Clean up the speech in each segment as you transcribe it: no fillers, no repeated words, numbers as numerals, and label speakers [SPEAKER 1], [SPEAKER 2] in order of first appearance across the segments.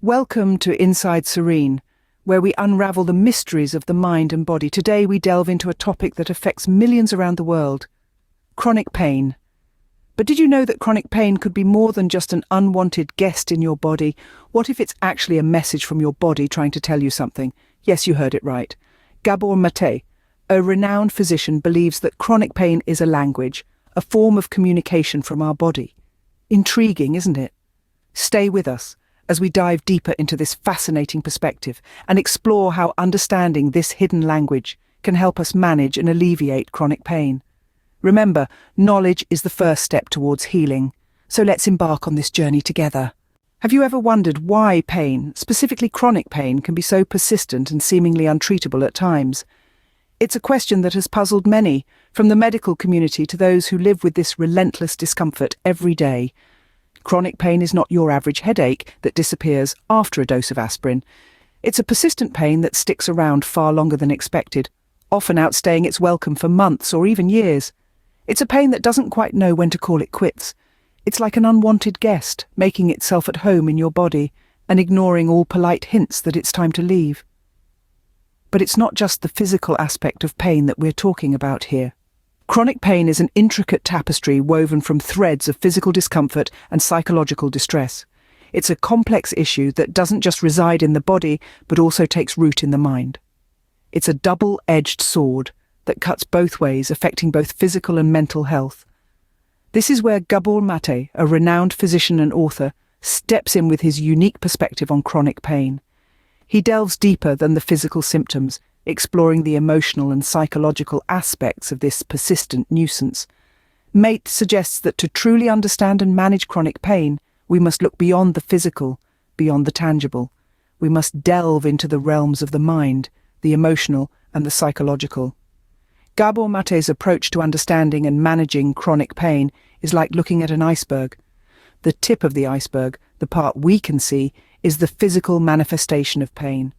[SPEAKER 1] Welcome to Inside Serene, where we unravel the mysteries of the mind and body. Today we delve into a topic that affects millions around the world: chronic pain. But did you know that chronic pain could be more than just an unwanted guest in your body? What if it's actually a message from your body trying to tell you something? Yes, you heard it right. Gabor Maté, a renowned physician, believes that chronic pain is a language, a form of communication from our body. Intriguing, isn't it? Stay with us as we dive deeper into this fascinating perspective and explore how understanding this hidden language can help us manage and alleviate chronic pain. Remember, knowledge is the first step towards healing, so let's embark on this journey together. Have you ever wondered why pain, specifically chronic pain, can be so persistent and seemingly untreatable at times? It's a question that has puzzled many, from the medical community to those who live with this relentless discomfort every day. Chronic pain is not your average headache that disappears after a dose of aspirin. It's a persistent pain that sticks around far longer than expected, often outstaying its welcome for months or even years. It's a pain that doesn't quite know when to call it quits. It's like an unwanted guest, making itself at home in your body and ignoring all polite hints that it's time to leave. But it's not just the physical aspect of pain that we're talking about here. Chronic pain is an intricate tapestry woven from threads of physical discomfort and psychological distress. It's a complex issue that doesn't just reside in the body, but also takes root in the mind. It's a double-edged sword that cuts both ways, affecting both physical and mental health. This is where Gabor Maté, a renowned physician and author, steps in with his unique perspective on chronic pain. He delves deeper than the physical symptoms, exploring the emotional and psychological aspects of this persistent nuisance. Maté suggests that to truly understand and manage chronic pain, we must look beyond the physical, beyond the tangible. We must delve into the realms of the mind, the emotional and the psychological. Gabor Maté's approach to understanding and managing chronic pain is like looking at an iceberg. The tip of the iceberg, the part we can see, is the physical manifestation of pain.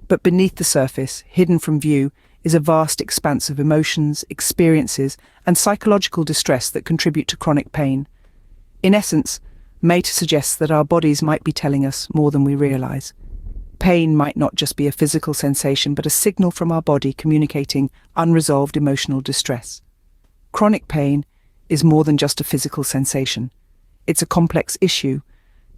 [SPEAKER 1] But beneath the surface, hidden from view, is a vast expanse of emotions, experiences, and psychological distress that contribute to chronic pain. In essence, Maté suggests that our bodies might be telling us more than we realize. Pain might not just be a physical sensation, but a signal from our body communicating unresolved emotional distress. Chronic pain is more than just a physical sensation. It's a complex issue,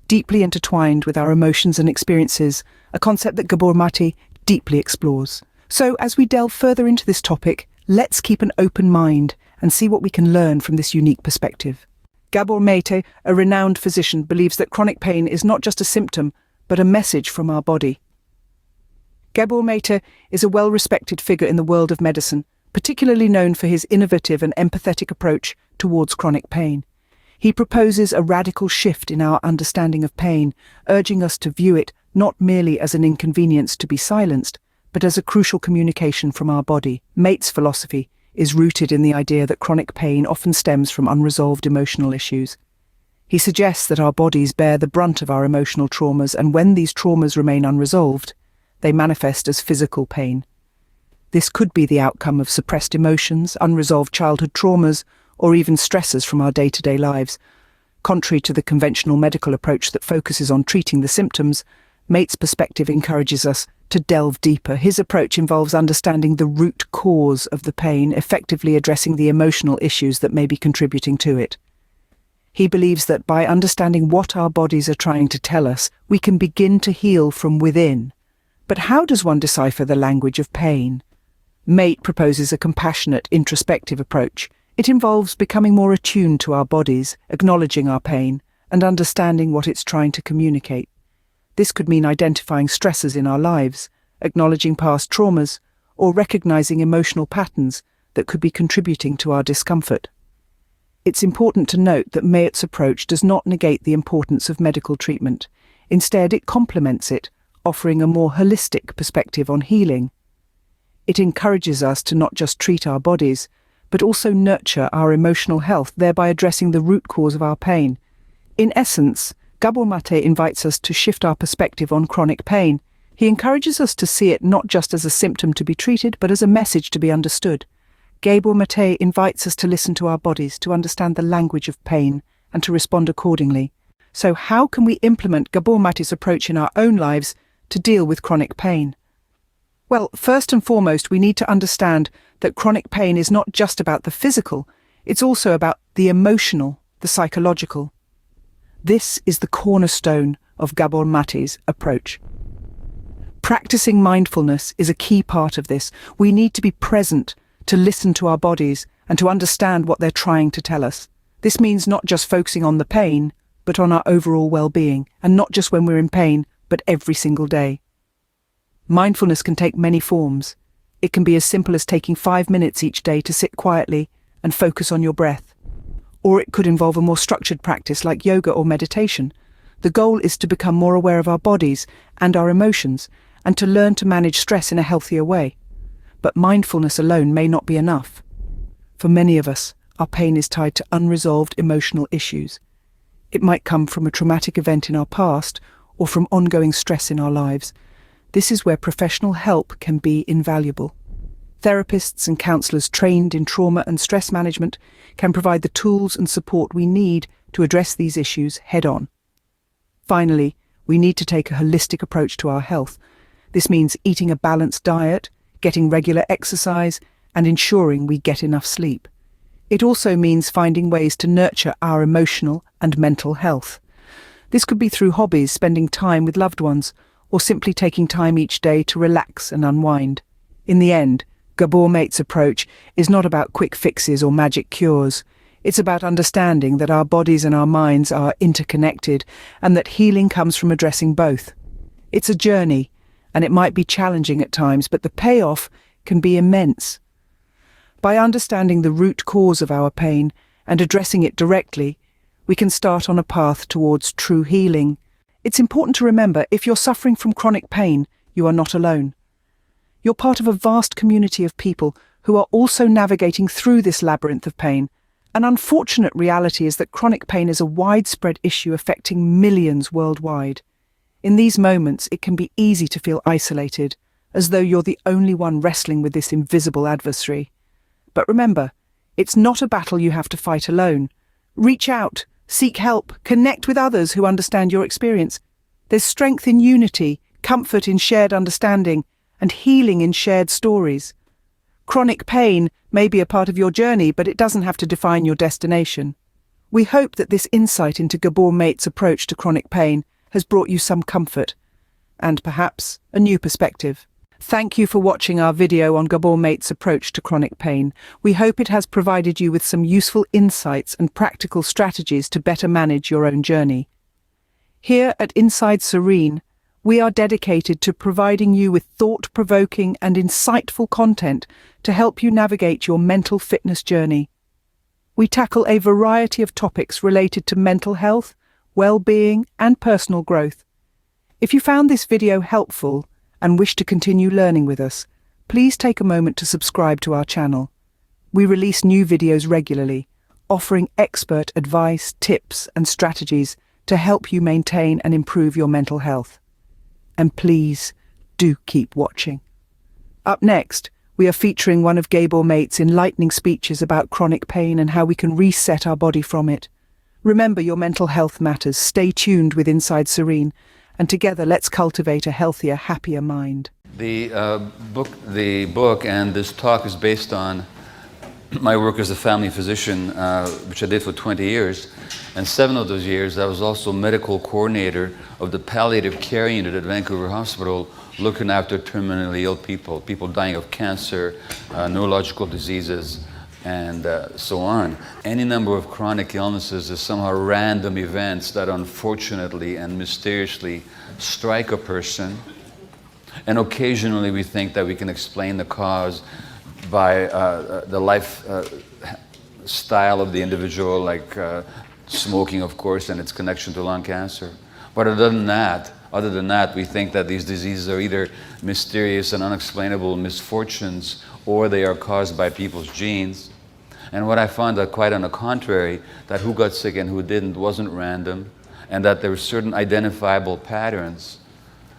[SPEAKER 1] deeply intertwined with our emotions and experiences, a concept that Gabor Maté deeply explores. So, as we delve further into this topic, let's keep an open mind and see what we can learn from this unique perspective. Gabor Maté, a renowned physician, believes that chronic pain is not just a symptom, but a message from our body. Gabor Maté is a well-respected figure in the world of medicine, particularly known for his innovative and empathetic approach towards chronic pain. He proposes a radical shift in our understanding of pain, urging us to view it not merely as an inconvenience to be silenced, but as a crucial communication from our body. Maté's philosophy is rooted in the idea that chronic pain often stems from unresolved emotional issues. He suggests that our bodies bear the brunt of our emotional traumas, and when these traumas remain unresolved, they manifest as physical pain. This could be the outcome of suppressed emotions, unresolved childhood traumas, or even stressors from our day-to-day lives. Contrary to the conventional medical approach that focuses on treating the symptoms, Maté's perspective encourages us to delve deeper. His approach involves understanding the root cause of the pain, effectively addressing the emotional issues that may be contributing to it. He believes that by understanding what our bodies are trying to tell us, we can begin to heal from within. But how does one decipher the language of pain? Maté proposes a compassionate, introspective approach. It involves becoming more attuned to our bodies, acknowledging our pain, and understanding what it's trying to communicate. This could mean identifying stressors in our lives, acknowledging past traumas, or recognizing emotional patterns that could be contributing to our discomfort. It's important to note that Maté's approach does not negate the importance of medical treatment. Instead, it complements it, offering a more holistic perspective on healing. It encourages us to not just treat our bodies, but also nurture our emotional health, thereby addressing the root cause of our pain. In essence, Gabor Maté invites us to shift our perspective on chronic pain. He encourages us to see it not just as a symptom to be treated, but as a message to be understood. Gabor Maté invites us to listen to our bodies, to understand the language of pain, and to respond accordingly. So how can we implement Gabor Maté's approach in our own lives to deal with chronic pain? Well, first and foremost, we need to understand that chronic pain is not just about the physical, it's also about the emotional, the psychological. This is the cornerstone of Gabor Maté's approach. Practicing mindfulness is a key part of this. We need to be present, to listen to our bodies, and to understand what they're trying to tell us. This means not just focusing on the pain, but on our overall well-being, and not just when we're in pain, but every single day. Mindfulness can take many forms. It can be as simple as taking 5 minutes each day to sit quietly and focus on your breath. Or it could involve a more structured practice like yoga or meditation. The goal is to become more aware of our bodies and our emotions, and to learn to manage stress in a healthier way. But mindfulness alone may not be enough. For many of us, our pain is tied to unresolved emotional issues. It might come from a traumatic event in our past or from ongoing stress in our lives. This is where professional help can be invaluable. Therapists and counselors trained in trauma and stress management can provide the tools and support we need to address these issues head-on. Finally, we need to take a holistic approach to our health. This means eating a balanced diet, getting regular exercise, and ensuring we get enough sleep. It also means finding ways to nurture our emotional and mental health. This could be through hobbies, spending time with loved ones, or simply taking time each day to relax and unwind. In the end, Gabor Maté's approach is not about quick fixes or magic cures. It's about understanding that our bodies and our minds are interconnected and that healing comes from addressing both. It's a journey, and it might be challenging at times, but the payoff can be immense. By understanding the root cause of our pain and addressing it directly, we can start on a path towards true healing. It's important to remember, if you're suffering from chronic pain, you are not alone. You're part of a vast community of people who are also navigating through this labyrinth of pain. An unfortunate reality is that chronic pain is a widespread issue affecting millions worldwide. In these moments, it can be easy to feel isolated, as though you're the only one wrestling with this invisible adversary. But remember, it's not a battle you have to fight alone. Reach out, seek help, connect with others who understand your experience. There's strength in unity, comfort in shared understanding, and healing in shared stories. Chronic pain may be a part of your journey, but it doesn't have to define your destination. We hope that this insight into Gabor Maté's approach to chronic pain has brought you some comfort, and perhaps a new perspective. Thank you for watching our video on Gabor Maté's approach to chronic pain. We hope it has provided you with some useful insights and practical strategies to better manage your own journey. Here at Inside Serene, we are dedicated to providing you with thought-provoking and insightful content to help you navigate your mental fitness journey. We tackle a variety of topics related to mental health, well-being, and personal growth. If you found this video helpful and wish to continue learning with us, please take a moment to subscribe to our channel. We release new videos regularly, offering expert advice, tips, and strategies to help you maintain and improve your mental health. And please, do keep watching. Up next, we are featuring one of Gabor Maté's enlightening speeches about chronic pain and how we can reset our body from it. Remember, your mental health matters. Stay tuned with Inside Serene, and together let's cultivate a healthier, happier mind.
[SPEAKER 2] The book and this talk is based on my work as a family physician, which I did for 20 years. And 7 of those years, I was also medical coordinator of the palliative care unit at Vancouver Hospital, looking after terminally ill people, people dying of cancer, neurological diseases, and so on. Any number of chronic illnesses is somehow random events that unfortunately and mysteriously strike a person. And occasionally we think that we can explain the cause by the life style of the individual, like smoking, of course, and its connection to lung cancer. But other than that, we think that these diseases are either mysterious and unexplainable misfortunes, or they are caused by people's genes. And what I found that quite on the contrary, that who got sick and who didn't wasn't random, and that there were certain identifiable patterns,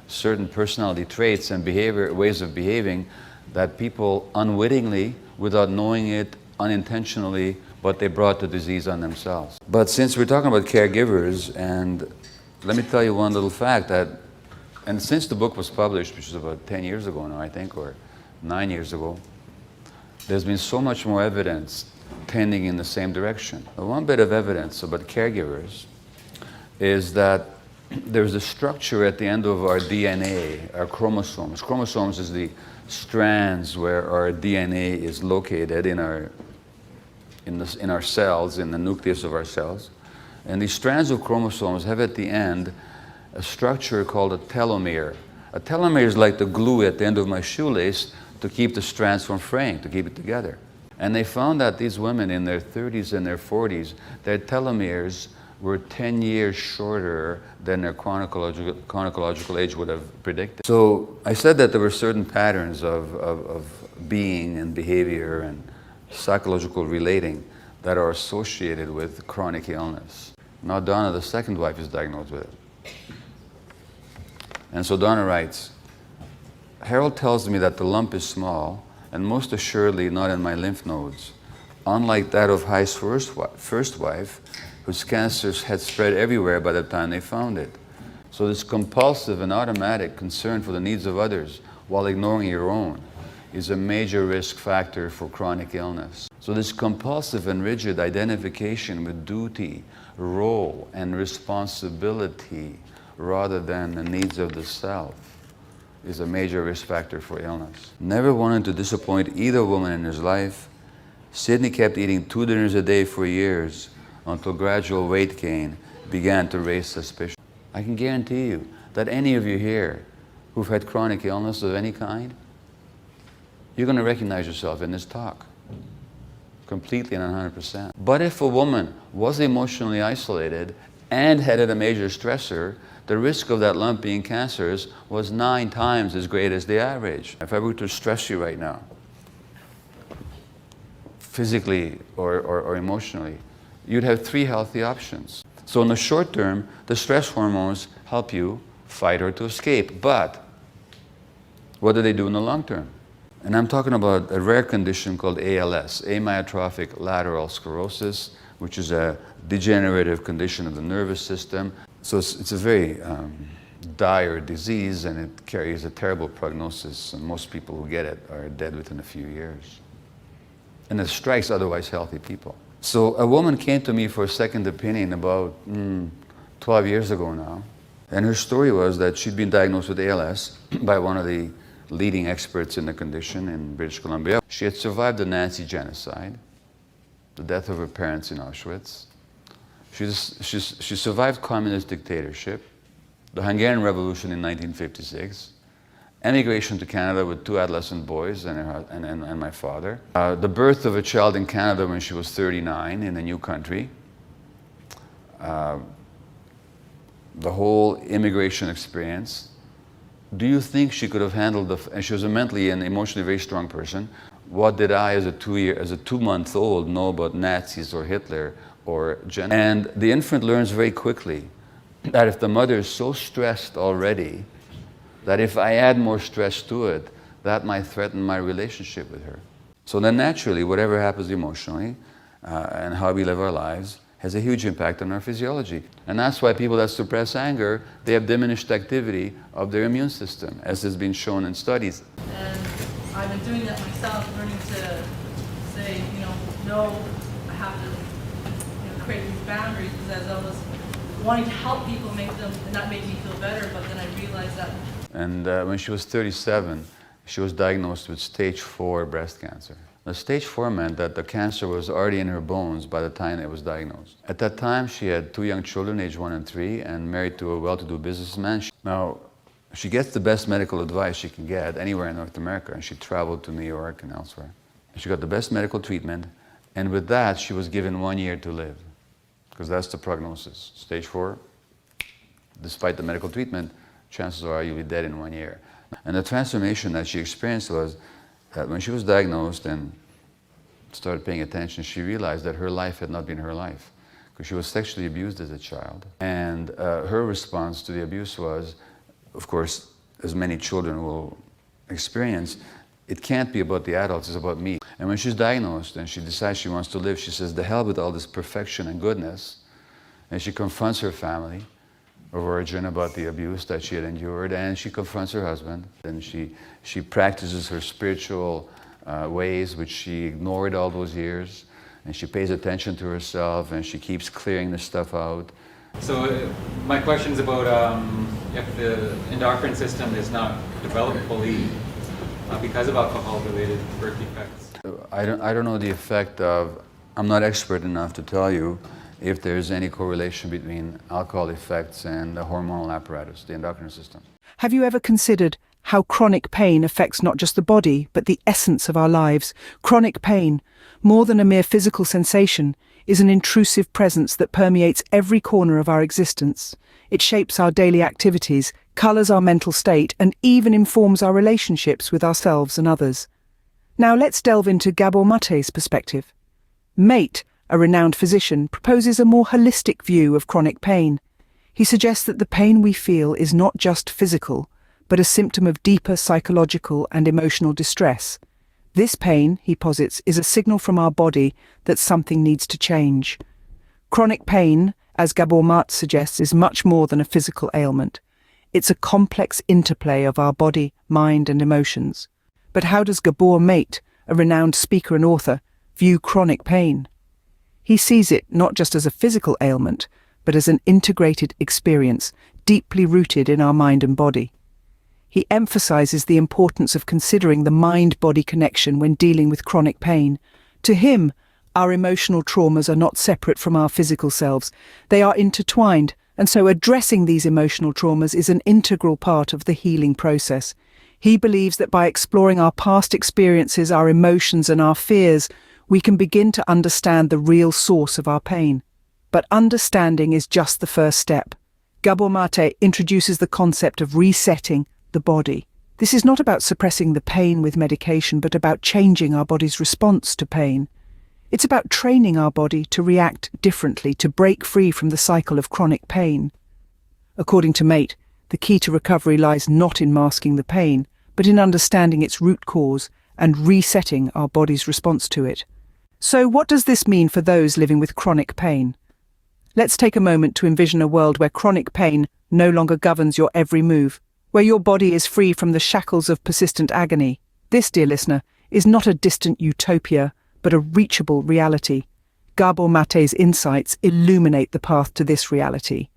[SPEAKER 2] certain personality traits and behavior, ways of behaving that people unwittingly, without knowing it, unintentionally, but they brought the disease on themselves. But since we're talking about caregivers, and let me tell you one little fact that, and since the book was published, which is about 10 years ago now, I think, or 9 years ago, there's been so much more evidence tending in the same direction. One bit of evidence about caregivers is that there's a structure at the end of our DNA, our chromosomes. Chromosomes is the strands where our DNA is located in our cells, in the nucleus of our cells. And these strands of chromosomes have at the end a structure called a telomere. A telomere is like the glue at the end of my shoelace to keep the strands from fraying, to keep it together. And they found that these women in their 30s and their 40s, their telomeres were 10 years shorter than their chronological age would have predicted. So I said that there were certain patterns of being and behavior and psychological relating that are associated with chronic illness. Now Donna, the second wife, is diagnosed with it. And so Donna writes, Harold tells me that the lump is small and most assuredly not in my lymph nodes, unlike that of Hei's first wife, whose cancers had spread everywhere by the time they found it. So this compulsive and automatic concern for the needs of others while ignoring your own is a major risk factor for chronic illness. So this compulsive and rigid identification with duty, role, and responsibility rather than the needs of the self is a major risk factor for illness. Never wanting to disappoint either woman in his life, Sidney kept eating 2 dinners a day for years until gradual weight gain began to raise suspicion. I can guarantee you that any of you here who've had chronic illness of any kind, you're going to recognize yourself in this talk, completely and 100%. But if a woman was emotionally isolated and had a major stressor, the risk of that lump being cancerous was 9 times as great as the average. If I were to stress you right now, physically or emotionally, you'd have 3 healthy options. So in the short term, the stress hormones help you fight or to escape. But what do they do in the long term? And I'm talking about a rare condition called ALS, amyotrophic lateral sclerosis, which is a degenerative condition of the nervous system. So it's a very dire disease, and it carries a terrible prognosis, and most people who get it are dead within a few years. And it strikes otherwise healthy people. So a woman came to me for a second opinion about 12 years ago now, and her story was that she'd been diagnosed with ALS by one of the leading experts in the condition in British Columbia. She had survived the Nazi genocide, the death of her parents in Auschwitz. She survived communist dictatorship, the Hungarian Revolution in 1956, emigration to Canada with 2 adolescent boys and my father, the birth of a child in Canada when she was 39 in a new country, the whole immigration experience. Do you think she could have handled and she was a mentally and emotionally very strong person. What did I, as a 2-month-old, know about Nazis or Hitler or genocide? And the infant learns very quickly that if the mother is so stressed already, that if I add more stress to it, that might threaten my relationship with her. So then naturally, whatever happens emotionally and how we live our lives has a huge impact on our physiology. And that's why people that suppress anger, they have diminished activity of their immune system, as has been shown in studies.
[SPEAKER 3] And I've been doing that myself, learning to say, no, I have to create these boundaries, because as I was wanting to help people make them, and that made me feel better, but then I realized that. And
[SPEAKER 2] when she was 37, she was diagnosed with stage 4 breast cancer. The stage 4 meant that the cancer was already in her bones by the time it was diagnosed. At that time, she had 2 young children, aged 1 and 3, and married to a well-to-do businessman. Now, she gets the best medical advice she can get anywhere in North America, and she traveled to New York and elsewhere. She got the best medical treatment, and with that, she was given 1 year to live, because that's the prognosis. Stage 4, despite the medical treatment, chances are you'll be dead in 1 year. And the transformation that she experienced was that when she was diagnosed and started paying attention, she realized that her life had not been her life, because she was sexually abused as a child. And her response to the abuse was, of course, as many children will experience, it can't be about the adults, it's about me. And when she's diagnosed and she decides she wants to live, she says, the hell with all this perfection and goodness. And she confronts her family of origin about the abuse that she had endured, and she confronts her husband, and she practices her spiritual ways, which she ignored all those years, and she pays attention to herself, and she keeps clearing this stuff out.
[SPEAKER 4] So my question is about if the endocrine system is not developed fully because of alcohol-related birth defects.
[SPEAKER 2] I don't know the effect of, I'm not expert enough to tell you if there's any correlation between alcohol effects and the hormonal apparatus, the endocrine system.
[SPEAKER 1] Have you ever considered how chronic pain affects not just the body, but the essence of our lives? Chronic pain, more than a mere physical sensation, is an intrusive presence that permeates every corner of our existence. It shapes our daily activities, colours our mental state, and even informs our relationships with ourselves and others. Now let's delve into Gabor Maté's perspective. Mate, a renowned physician, proposes a more holistic view of chronic pain. He suggests that the pain we feel is not just physical, but a symptom of deeper psychological and emotional distress. This pain, he posits, is a signal from our body that something needs to change. Chronic pain, as Gabor Maté suggests, is much more than a physical ailment. It's a complex interplay of our body, mind, and emotions. But how does Gabor Maté, a renowned speaker and author, view chronic pain? He sees it not just as a physical ailment, but as an integrated experience, deeply rooted in our mind and body. He emphasizes the importance of considering the mind-body connection when dealing with chronic pain. To him, our emotional traumas are not separate from our physical selves. They are intertwined, and so addressing these emotional traumas is an integral part of the healing process. He believes that by exploring our past experiences, our emotions, and our fears, we can begin to understand the real source of our pain. But understanding is just the first step. Gabor Maté introduces the concept of resetting the body. This is not about suppressing the pain with medication, but about changing our body's response to pain. It's about training our body to react differently, to break free from the cycle of chronic pain. According to Maté, the key to recovery lies not in masking the pain, but in understanding its root cause and resetting our body's response to it. So what does this mean for those living with chronic pain? Let's take a moment to envision a world where chronic pain no longer governs your every move, where your body is free from the shackles of persistent agony. This, dear listener, is not a distant utopia, but a reachable reality. Gabor Maté's insights illuminate the path to this reality.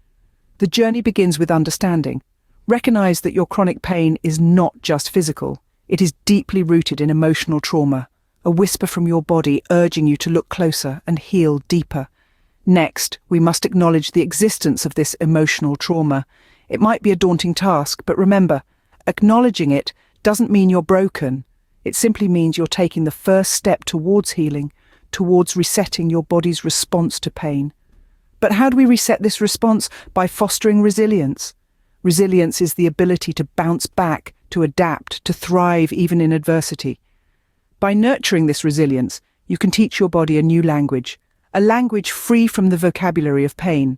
[SPEAKER 1] The journey begins with understanding. Recognize that your chronic pain is not just physical. It is deeply rooted in emotional trauma, a whisper from your body urging you to look closer and heal deeper. Next, we must acknowledge the existence of this emotional trauma. It might be a daunting task, but remember, acknowledging it doesn't mean you're broken. It simply means you're taking the first step towards healing, towards resetting your body's response to pain. But how do we reset this response? By fostering resilience. Resilience is the ability to bounce back, to adapt, to thrive even in adversity. By nurturing this resilience, you can teach your body a new language, a language free from the vocabulary of pain.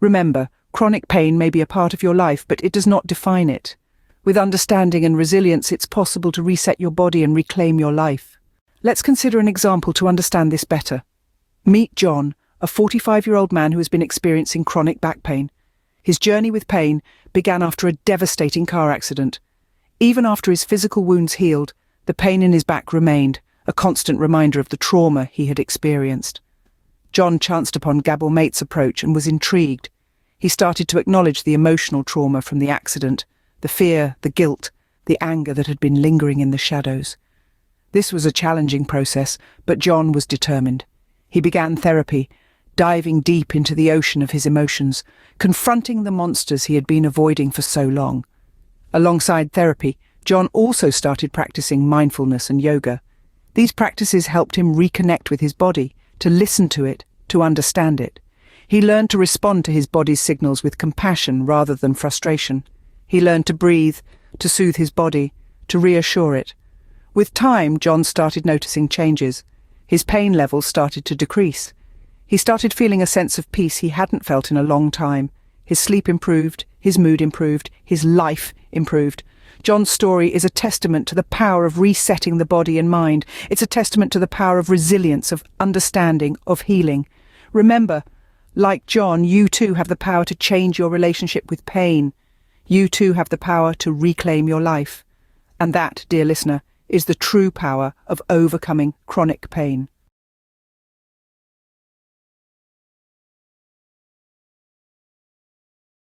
[SPEAKER 1] Remember, chronic pain may be a part of your life, but it does not define it. With understanding and resilience, it's possible to reset your body and reclaim your life. Let's consider an example to understand this better. Meet John, a 45-year-old man who has been experiencing chronic back pain. His journey with pain began after a devastating car accident. Even after his physical wounds healed, the pain in his back remained, a constant reminder of the trauma he had experienced. John chanced upon Gabor Maté's approach and was intrigued. He started to acknowledge the emotional trauma from the accident, the fear, the guilt, the anger that had been lingering in the shadows. This was a challenging process, but John was determined. He began therapy, diving deep into the ocean of his emotions, confronting the monsters he had been avoiding for so long. Alongside therapy, John also started practicing mindfulness and yoga. These practices helped him reconnect with his body, to listen to it, to understand it. He learned to respond to his body's signals with compassion rather than frustration. He learned to breathe, to soothe his body, to reassure it. With time, John started noticing changes. His pain levels started to decrease. He started feeling a sense of peace he hadn't felt in a long time. His sleep improved, his mood improved, his life improved. John's story is a testament to the power of resetting the body and mind. It's a testament to the power of resilience, of understanding, of healing. Remember, like John, you too have the power to change your relationship with pain. You too have the power to reclaim your life. And that, dear listener, is the true power of overcoming chronic pain.